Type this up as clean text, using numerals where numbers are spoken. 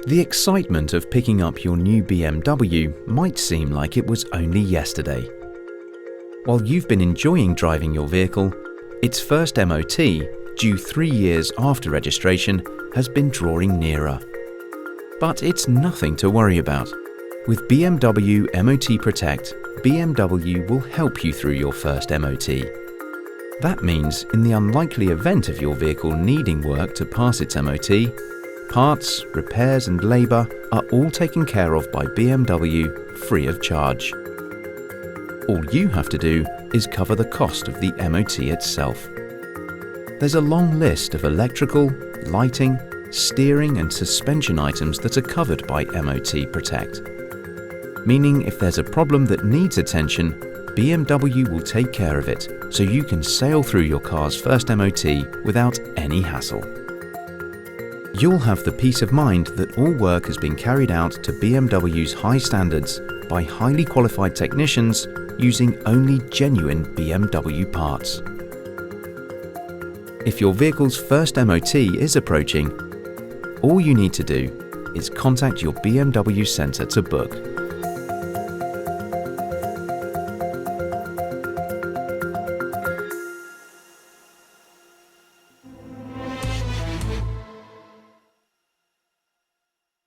The excitement of picking up your new BMW might seem like it was only yesterday. While you've been enjoying driving your vehicle, its first MOT, due 3 years after registration, has been drawing nearer. But it's nothing to worry about. With BMW MOT Protect, BMW will help you through your first MOT. That means in the unlikely event of your vehicle needing work to pass its MOT, parts, repairs and labour are all taken care of by BMW free of charge. All you have to do is cover the cost of the MOT itself. There's a long list of electrical, lighting, steering and suspension items that are covered by MOT Protect. Meaning if there's a problem that needs attention, BMW will take care of it so you can sail through your car's first MOT without any hassle. You'll have the peace of mind that all work has been carried out to BMW's high standards by highly qualified technicians using only genuine BMW parts. If your vehicle's first MOT is approaching, all you need to do is contact your BMW centre to book.